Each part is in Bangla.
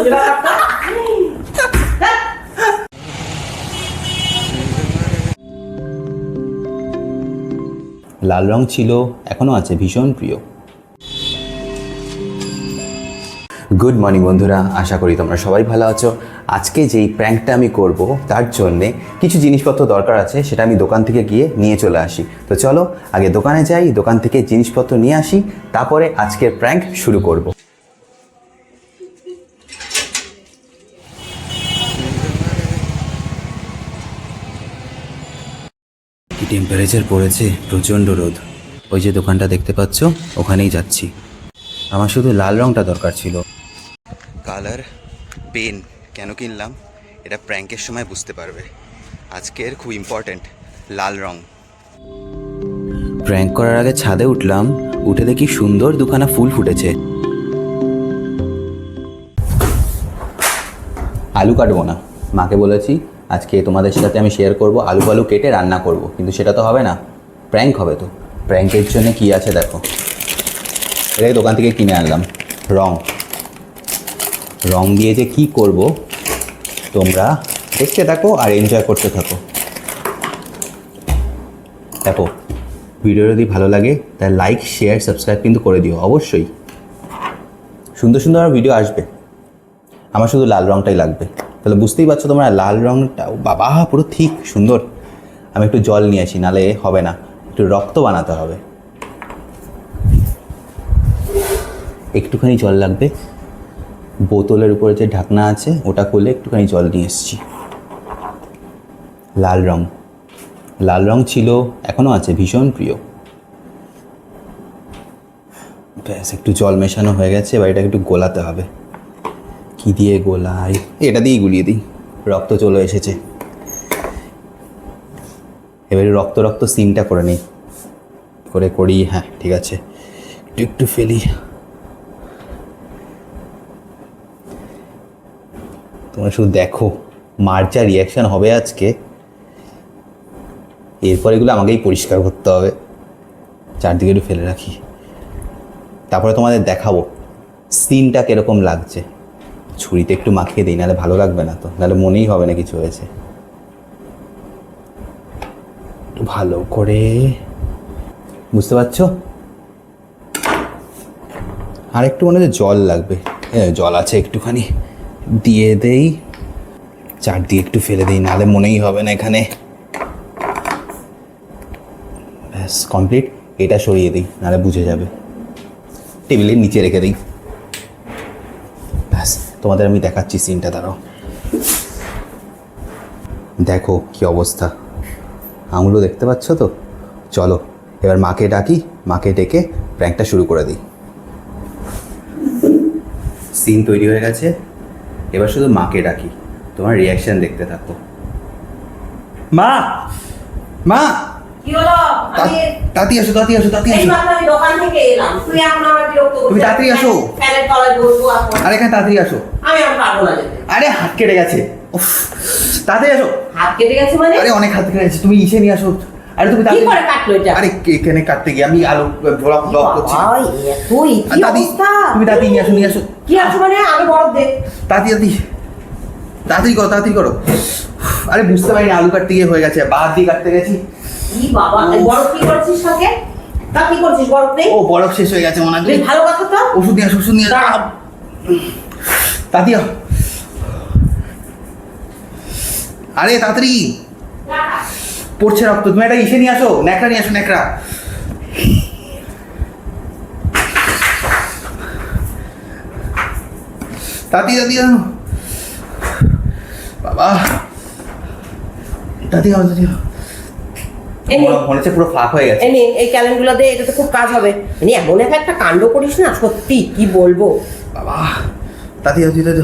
লাল রং ছিল, এখনও আছে, ভীষণ প্রিয়। গুড মর্নিং বন্ধুরা, আশা করি তোমরা সবাই ভালো আছো। আজকে যেই প্র্যাঙ্কটা আমি করব তার জন্যে কিছু জিনিসপত্র দরকার আছে, সেটা আমি দোকান থেকে গিয়ে নিয়ে চলে আসি। তো চলো আগে দোকানে যাই, দোকান থেকে জিনিসপত্র নিয়ে আসি, তারপরে আজকের প্র্যাঙ্ক শুরু করব। কি টেম্পারেচার পড়েছে, প্রচণ্ড রোদ। ওই যে দোকানটা দেখতে পাচ্ছ, ওখানেই যাচ্ছি। আমার শুধু লাল রংটা দরকার ছিল। কালার পেন কেন কিনলাম এটা প্র্যাঙ্কের সময় বুঝতে পারবে। আজকের খুব ইম্পর্ট্যান্ট লাল রং। প্র্যাঙ্ক করার আগে ছাদে উঠলাম, উঠে দেখি সুন্দর দুখানা ফুল ফুটেছে। আলু কাটবো না, মাকে বলেছি আজকে তোমাদের সাথে আমি শেয়ার করব, আলু কেটে রান্না করব, কিন্তু সেটা তো হবে না, প্র্যাঙ্ক হবে। তো প্র্যাঙ্কের জন্য কি আছে দেখো, এটাই দোকান থেকে কিনে আনলাম। রং দিয়ে যে কী করব তোমরা দেখতে থাকো আর এনজয় করতে থাকো। দেখো ভিডিও যদি ভালো লাগে তাহলে লাইক শেয়ার সাবস্ক্রাইব কিন্তু করে দিও অবশ্যই। সুন্দর সুন্দর ভিডিও আসবে, আমার শুধু লাল রংটাই লাগবে। তাহলে বুঝতেই পারছো তোমরা, লাল রংটা বাবা পুরো ঠিক সুন্দর। আমি একটু জল নিয়ে আসি, নালে হবে না, একটু রক্ত বানাতে হবে। একটুখানি জল লাগবে, বোতলের উপরে যে ঢাকনা আছে ওটা করলে একটুখানি জল নিয়ে এসেছি। লাল রং ছিল, এখনও আছে, ভীষণ প্রিয়। ব্যাস একটু জল মেশানো হয়ে গেছে, এবার এটাকে একটু গোলাতে হবে। কি দিয়ে গোলাই, এটা দিয়েই গুলিয়ে দিই। রক্ত চলে এসেছে, এবারে রক্ত সিনটা করে নিই, করি। হ্যাঁ ঠিক আছে, একটু ফেলি। তোমরা শুধু দেখো মার যা রিয়াকশান হবে আজকে। এরপর এগুলো আমাকেই পরিষ্কার করতে হবে, চারদিকে একটু ফেলে রাখি, তারপরে তোমাদের দেখাবো সিনটা কীরকম লাগছে। ছুরিতে একটু মাখিয়ে দিই, নাহলে ভালো লাগবে না, তো নাহলে মনেই হবে না কিছু হয়েছে। একটু ভালো করে, বুঝতে পারছো? আর একটু মনে হচ্ছে জল লাগবে, জল আছে একটুখানি দিয়ে দেই, চারদিকে একটু ফেলে দিই, নাহলে মনেই হবে না এখানে। ব্যাস কমপ্লিট, এটা সরিয়ে দিই, নাহলে বুঝে যাবে। টেবিলের নিচে রেখে দিই। ব্যাস তোমাদের আমি দেখাচ্ছি সিনটা, দাঁড়াও। দেখো কি অবস্থা, আঙুলও দেখতে পাচ্ছ তো। চলো এবার মাকে ডাকি, মাকে ডেকে প্র্যাঙ্কটা শুরু করে দিই। সিন তৈরি হয়ে গেছে, এবার শুধু মাকে ডাকি, তোমার রিয়াকশন দেখতে থাকো। মা কি হলো? তাড়াতাড়ি আসো। এই মাত্র আমি দোকান থেকে এলাম, তুই এখন আমার বিরক্ত করছিস। তুমি তাড়াতাড়ি আসো। ফ্যানের তলায় বসবো এখন। আরে এখানে তাড়াতাড়ি আসো। আমি আর পারবো না যেতে। আরে হাত কেটে গেছে, উফ, তাড়াতাড়ি আসো। হাত কেটে গেছে মানে? আরে অনেক হাত কেটে গেছে, তুমি ইসে নিয়ে আসো। আরে তুমি কি করে কাটলো এটা? আরে এখানে কাটতে গিয়ে আমি আলু ব্লক করছি। তুই কি অবস্থা? তুমি তাড়াতাড়ি নিয়ে আসো। কি আছে মানে? আমি বড় দে। তাড়াতাড়ি করো। আরে বুঝতে পারিনি আলু কাটতে গিয়ে হয়ে গেছে, বাদ দিয়ে কাটতে গেছি। কি বাবা, বড় কি করছিস সঙ্গে? তা কি করছিস বড় নেই? ও বরফ শেষ হয়ে গেছে মনে হয়। ভালো কথা তো। ওষুধ নিয়ে আসো। তাড়াতাড়ি। আরে তাড়াতাড়ি, পড়ছে রক্ত। তুমি একটা ইসে নিয়ে আসো, ন্যাকড়া নিয়ে আসো, ন্যাকড়া। তাড়াতাড়ি বাবা, তাড়াতাড়ি। মনে হচ্ছে পুরো ফাঁক হয়ে গেছে। এই ক্যালেন্ডগুলো দে, এটা তো খুব কাজ হবে। এমন একটা কাণ্ড করিস না, সত্যি কি বলবো বাবা। তাড়াতাড়ি।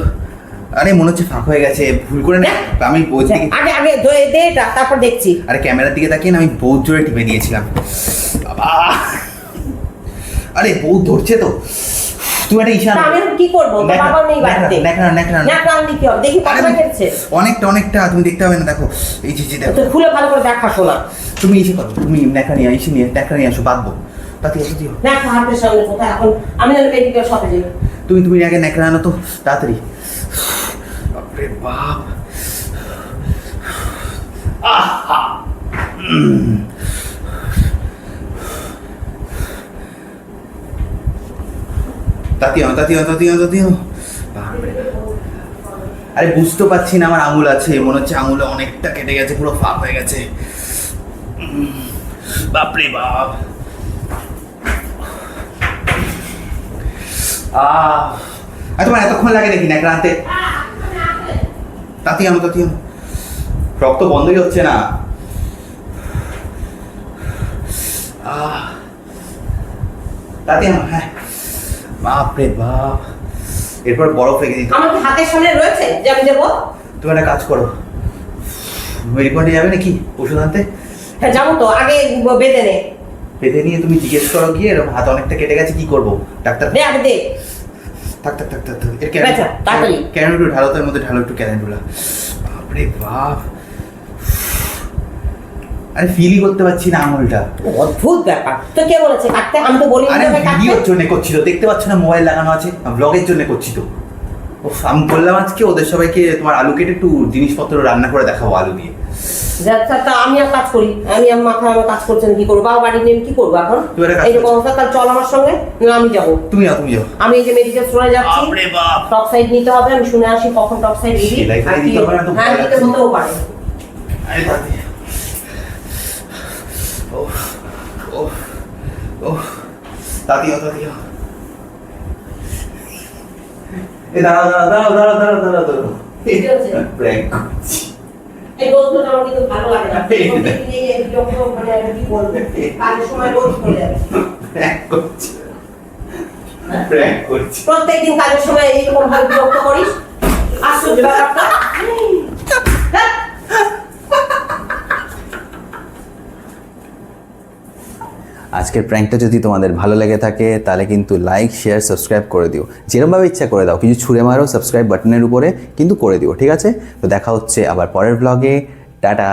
আরে মনে হচ্ছে ফাঁক হয়ে গেছে, ভুল করে না। আমি বহুত দিকে আগে দে এটা, তারপর দেখছি। আরে ক্যামেরার দিকে তাকিয়ে না, আমি বহুত জোরে টিপে দিয়েছিলাম বাবা। আরে বহুত ধরছে তো, তুমি একটা ইশারা। আমি কি করব? বাবা নেই বাড়িতে। ন্যাকড়া কি হবে? দেখি কতটা খেলছে। অনেকটা তুমি দেখতে হবে না, দেখো এই যে দেখো। তো খুলে ভালো করে দেখা শোনা। তুমি ইসে করো, তুমি ন্যাকড়া নিয়ে আসো, বাঁধবো। তাতি দিও। না হাতের সামনে কোথায় এখন আমি হলে মেডিকেল শপে যাই। তুমি আগে ন্যাকড়া আনো তো তাড়াতাড়ি। বাপরে বাপ। আহা তাতি আনো। বাপরে। আরে বুঝতে পারছি না, আমার আঙুল আছে, মনে হচ্ছে আঙুলে অনেকটা কেটে গেছে, পুরো ফাঁক হয়ে গেছে। বাপরে বাপ। তোমার এতক্ষণ লাগে নাকি ন্যাকড়া আনতে? তাতি আনো। রক্ত বন্ধই হচ্ছে না। তাতি আনো। হ্যাঁ বাপরে বাপ। এরপর বরফ রেখে দিতে। আমার কি হাতের সামনে রয়েছে যে আমি যাবো? তুমি একটা কাজ করো, মেডিকোয়ার্ডে যাবে নাকি ওষুধ আনতে? হ্যাঁ যাবো তো, আগে বেঁধে নে। বেঁধে নিয়ে তুমি জিজ্ঞেস করো গিয়ে, এরকম হাত অনেকটা কেটে গেছে, কি করবো? ডাক্তার দে আগে দে। থাক এর আচ্ছা, তাড়াতাড়ি। ক্যানেডুলা ঢালো, তার মধ্যে ঢালো একটু ক্যানেডুলা। বাপরে বাপ। আরে ফিলই করতে পারছি না আঙুলটা। অদ্ভুত ব্যাপার। তো কে বলেছে কাটতে? আমি তো বলি আরে না কাটতে। ভিডিওর জন্য করছিল, দেখতে পাচ্ছ না মোবাইল লাগানো আছে, ব্লগের জন্য করছি তো। আমি বললাম আজকে ওদের সবাইকে তোমার আলু কেটে একটু জিনিসপত্র রান্না করে দেখাবো আলু দিয়ে। তা আমি আর কাজ করি, আমার মাথায় আমার কাজ করছেন, কি করবো? বাবা বাড়ি নিয়ে কি করবো এখন? তুই একটা কাজ এইরকম অবস্থা, তাহলে চল আমার সঙ্গে। না আমি যাবো। তুমি যাও। আমি এই যে মেডিকেল স্টোরে যাচ্ছি, বাপরে বাপ। টক সাইড নিতে হবে। আমি শুনে আসি কখন টক সাইড দিবি। সেলাই ফেলাই দিতে হবে না তো, হ্যাঁ ভয় দিতে লাগছে। হতেও পারে। আরে তাতে তাতিও এ দাঁড়াও। ঠিক আছে। প্র্যাঙ্ক করছি। এই রোদটা আমার কিন্তু ভালো লাগে না। প্রত্যেকদিন এই বিরক্ত, মানে কি বলবো, কাজের সময় রোদ চলে যাচ্ছে। প্র্যাঙ্ক করছি। প্রত্যেকদিন কাজের সময় এইরকম ভাবে বিরক্ত করিস, আশ্চর্য ব্যাপারটা। হ্যাঁ। আজকের প্র্যাঙ্কটা যদি তোমাদের ভালো লেগে থাকে তাহলে কিন্তু লাইক শেয়ার সাবস্ক্রাইব করে দিও, যেরকমভাবে ইচ্ছা করে দাও, কিছু ছুঁড়ে মারো সাবস্ক্রাইব বাটনের উপরে কিন্তু করে দিও, ঠিক আছে? তো দেখা হচ্ছে আবার পরের ব্লগে। টাটা।